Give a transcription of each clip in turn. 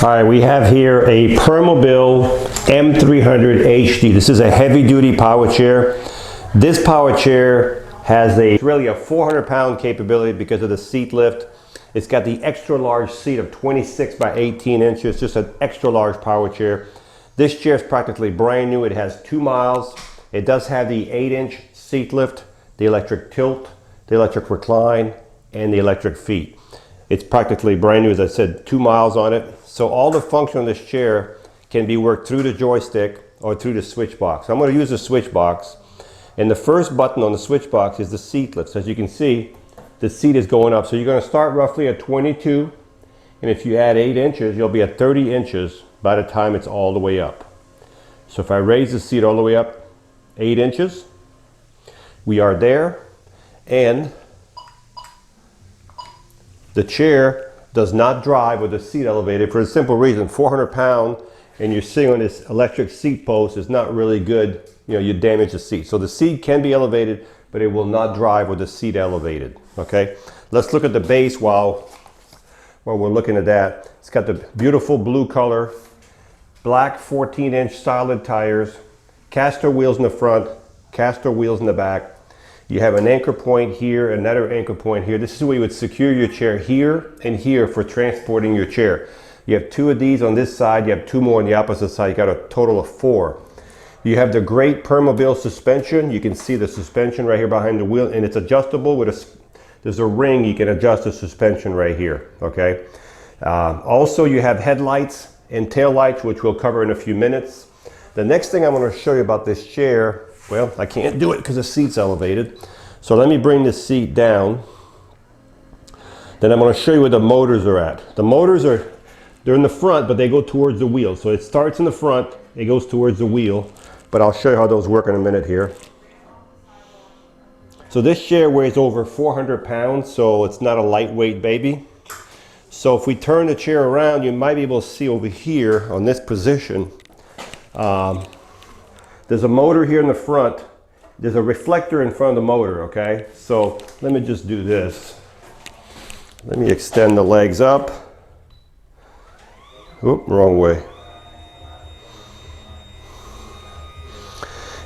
All right, we have here a Permobil M300 HD. This is a heavy-duty power chair. This power chair has really a 400-pound capability because of the seat lift. It's got the extra large seat of 26 by 18 inches, just an extra large power chair. This chair is practically brand new. It has 2 miles. It does have the 8-inch seat lift, the electric tilt, the electric recline, and the electric feet. It's practically brand new, as I said, 2 miles on it. So all the function on this chair can be worked through the joystick or through the switch box. I'm going to use the switch box. And the first button on the switch box is the seat lift. So as you can see, the seat is going up. So you're going to start roughly at 22. And if you add 8 inches, you'll be at 30 inches by the time it's all the way up. So if I raise the seat all the way up 8 inches, we are there. And the chair does not drive with the seat elevated for a simple reason. 400 pounds and you're sitting on this electric seat post is not really good. You know, you damage the seat. So the seat can be elevated, but it will not drive with the seat elevated. Okay, let's look at the base while we're looking at that. It's got the beautiful blue color, black 14-inch solid tires, caster wheels in the front, caster wheels in the back. You have an anchor point here, another anchor point here. This is where you would secure your chair here and here for transporting your chair. You have 2 of these on this side, you have 2 more on the opposite side. You got a total of 4. You have the great Permobil suspension. You can see the suspension right here behind the wheel, and it's adjustable with there's a ring you can adjust the suspension right here, okay? Also, you have headlights and tail lights, which we'll cover in a few minutes. The next thing I'm going to show you about this chair, well, I can't do it because the seat's elevated. So let me bring this seat down. Then I'm going to show you where the motors are at. The motors they're in the front, but they go towards the wheel. So it starts in the front, it goes towards the wheel. But I'll show you how those work in a minute here. So this chair weighs over 400 pounds, so it's not a lightweight baby. So if we turn the chair around, you might be able to see over here on this position. There's a motor here in the front. There's a reflector in front of the motor, okay? So let me just do this. Let me extend the legs up. Oop, wrong way.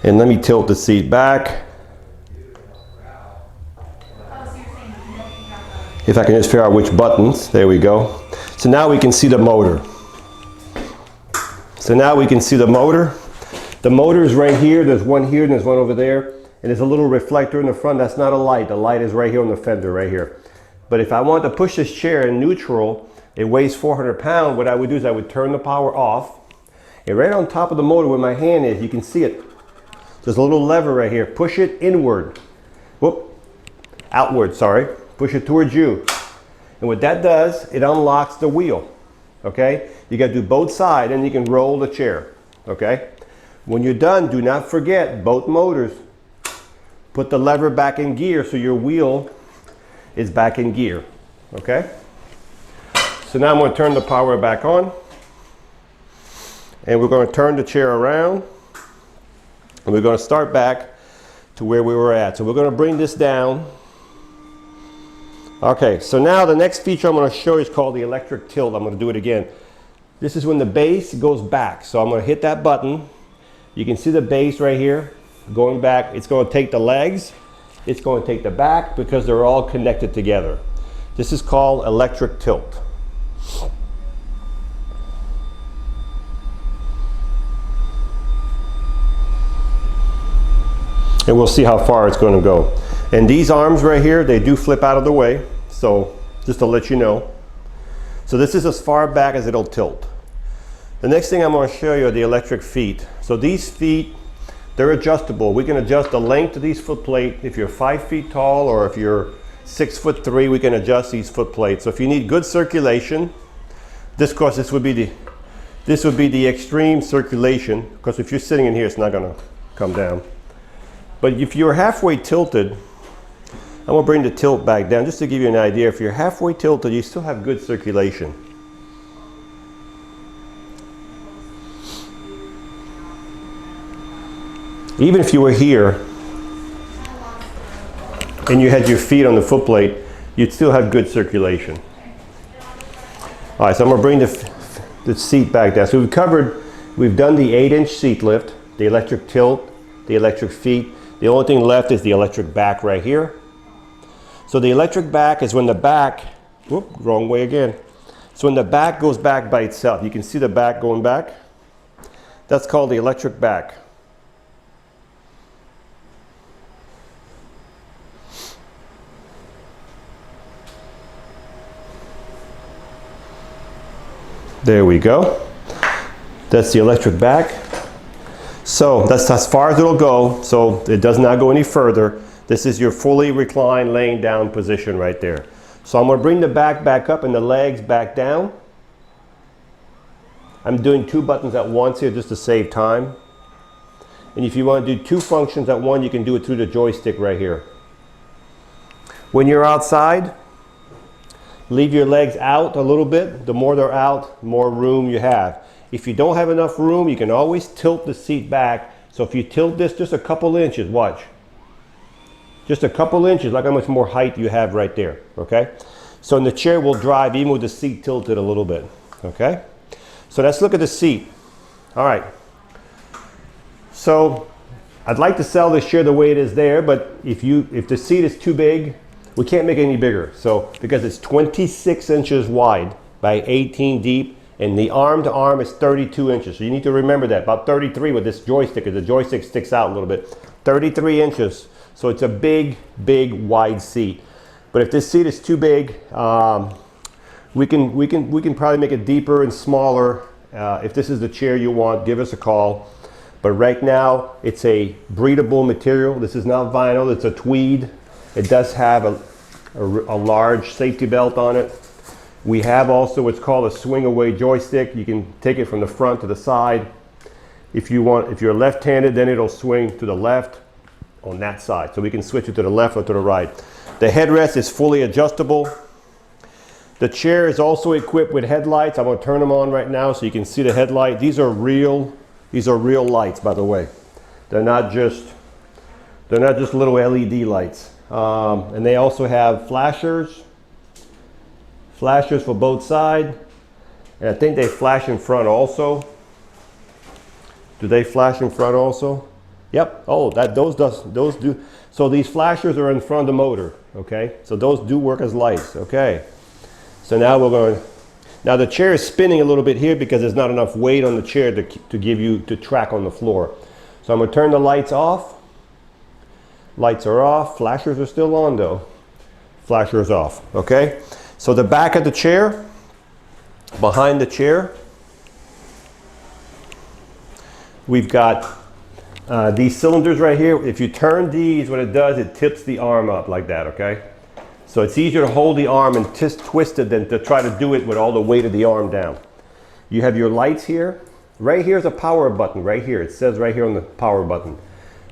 And let me tilt the seat back. If I can just figure out which buttons, there we go. So now we can see the motor. So now we can see the motor. The motor is right here, there's one here and there's one over there. And there's a little reflector in the front, that's not a light. The light is right here on the fender, right here. But if I want to push this chair in neutral, it weighs 400 pounds, what I would do is I would turn the power off. And right on top of the motor where my hand is, you can see it. There's a little lever right here. Push it inward. Whoop. Outward, sorry. Push it towards you. And what that does, it unlocks the wheel. Okay? You got to do both sides and you can roll the chair. Okay? When you're done, do not forget both motors. Put the lever back in gear so your wheel is back in gear. Okay? So now I'm going to turn the power back on. And we're going to turn the chair around. And we're going to start back to where we were at. So we're going to bring this down. Okay, so now the next feature I'm going to show you is called the electric tilt. I'm going to do it again. This is when the base goes back. So I'm going to hit that button. You can see the base right here going back. It's going to take the legs. It's going to take the back because they're all connected together. This is called electric tilt. And we'll see how far it's going to go. And these arms right here, they do flip out of the way. So just to let you know. So this is as far back as it'll tilt. The next thing I'm going to show you are the electric feet. So these feet, they're adjustable. We can adjust the length of these foot plate. If you're 5 feet tall or if you're 6'3", we can adjust these foot plates. So if you need good circulation, this would be the extreme circulation, because if you're sitting in here, it's not going to come down. But if you're halfway tilted, I'm going to bring the tilt back down just to give you an idea. If you're halfway tilted, you still have good circulation. Even if you were here and you had your feet on the foot plate, you'd still have good circulation. All right, so I'm going to bring this the seat back down. So we've done the 8-inch seat lift, the electric tilt, the electric feet. The only thing left is the electric back right here. So the electric back is when the back, whoop, wrong way again. So when the back goes back by itself, you can see the back going back. That's called the electric back. There we go. That's the electric back. So that's as far as it'll go. So it does not go any further. This is your fully reclined laying down position right there. So I'm going to bring the back up and the legs back down. I'm doing 2 buttons at once here just to save time. And if you want to do 2 functions at once, you can do it through the joystick right here. When you're outside, leave your legs out a little bit. The more they're out, the more room you have. If you don't have enough room, you can always tilt the seat back. So if you tilt this just a couple inches, watch. Just a couple inches, look how much more height you have right there, okay? So in the chair will drive even with the seat tilted a little bit, okay? So let's look at the seat. All right. So I'd like to sell this chair the way it is there, but if the seat is too big, we can't make it any bigger. So because it's 26 inches wide by 18 deep, and the arm to arm is 32 inches. So you need to remember that, about 33 with this joystick, because the joystick sticks out a little bit. 33 inches. So it's a big, big, wide seat. But if this seat is too big, we can probably make it deeper and smaller. If this is the chair you want, give us a call. But right now, it's a breathable material. This is not vinyl, it's a tweed. It does have a large safety belt on it. We have also what's called a swing away joystick. You can take it from the front to the side. If you're left-handed, then it'll swing to the left on that side. So we can switch it to the left or to the right. The headrest is fully adjustable. The chair is also equipped with headlights. I'm going to turn them on right now so you can see the headlight. These are real lights, by the way. They're not just little LED lights. And they also have flashers for both sides. And I think they flash in front also. Do they flash in front also? Yep. Oh, those do. So these flashers are in front of the motor. Okay. So those do work as lights. Okay. So now now the chair is spinning a little bit here because there's not enough weight on the chair to track on the floor. So I'm going to turn the lights off. Lights are off. Flashers are still on though. Flashers off. Okay. So the back of the chair, behind the chair, we've got these cylinders right here. If you turn these, what it does, it tips the arm up like that, okay? So it's easier to hold the arm and twist it than to try to do it with all the weight of the arm down. You have your lights here. Right here is a power button, right here. It says right here on the power button.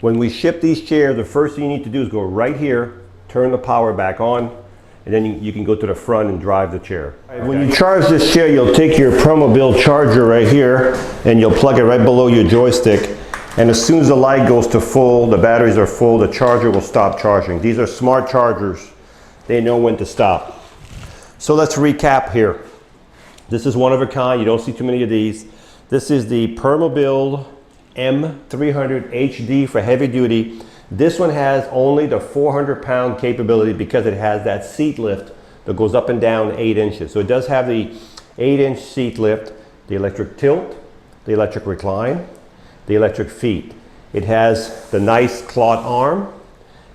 When we ship these chairs, the first thing you need to do is go right here, turn the power back on, and then you can go to the front and drive the chair. When you charge this chair, you'll take your Permobil charger right here, and you'll plug it right below your joystick. And as soon as the light goes to full, the batteries are full, the charger will stop charging. These are smart chargers. They know when to stop. So let's recap here. This is one of a kind. You don't see too many of these. This is the Permobil M300 HD for heavy duty. This one has only the 400-pound capability because it has that seat lift that goes up and down 8 inches. So it does have the 8-inch seat lift, the electric tilt, the electric recline, the electric feet. It has the nice cloth arm.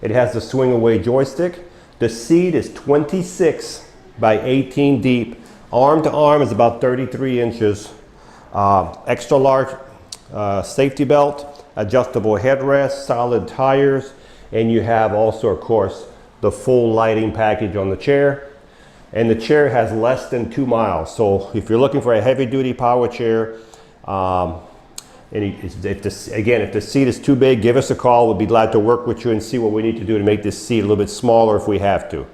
It has the swing away joystick. The seat is 26 by 18 deep. Arm to arm is about 33 inches. Extra large safety belt, adjustable headrest, solid tires, and you have also, of course, the full lighting package on the chair. And the chair has less than 2 miles. So if you're looking for a heavy duty power chair, if the seat is too big, give us a call. We'll be glad to work with you and see what we need to do to make this seat a little bit smaller if we have to.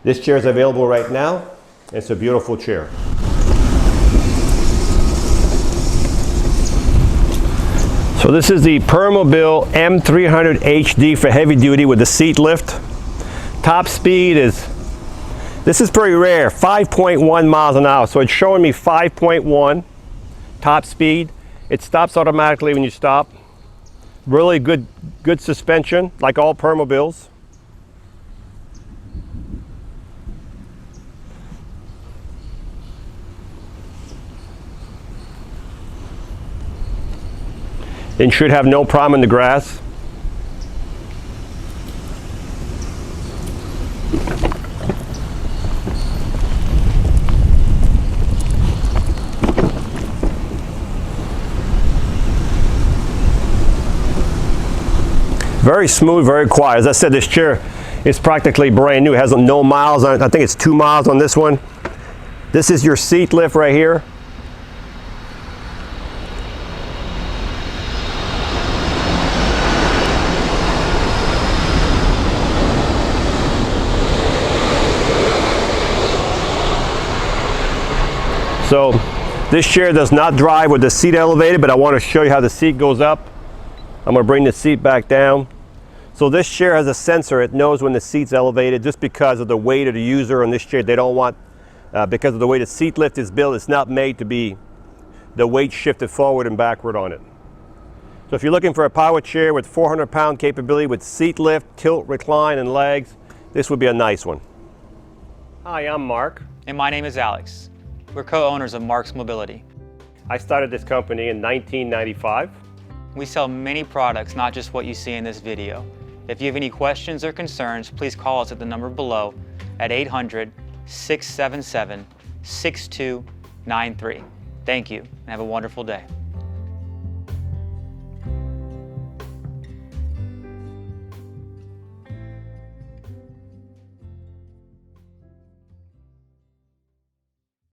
This chair is available right now. It's a beautiful chair. So this is the Permobil M300 HD for heavy duty with the seat lift. Top speed is This is pretty rare, 5.1 miles an hour. So it's showing me 5.1 top speed. It stops automatically when you stop. Really good suspension, like all Permobiles. And should have no problem in the grass. Very smooth, very quiet. As I said, this chair is practically brand new. It has no miles on it. I think it's 2 miles on this one. This is your seat lift right here. So this chair does not drive with the seat elevated, but I want to show you how the seat goes up. I'm going to bring the seat back down. So this chair has a sensor. It knows when the seat's elevated just because of the weight of the user on this chair. They don't want, because of the way the seat lift is built, it's not made to be the weight shifted forward and backward on it. So if you're looking for a power chair with 400-pound capability with seat lift, tilt, recline, and legs, this would be a nice one. Hi, I'm Mark. And my name is Alex. We're co-owners of Marc's Mobility. I started this company in 1995. We sell many products, not just what you see in this video. If you have any questions or concerns, please call us at the number below at 800-677-6293. Thank you, and have a wonderful day.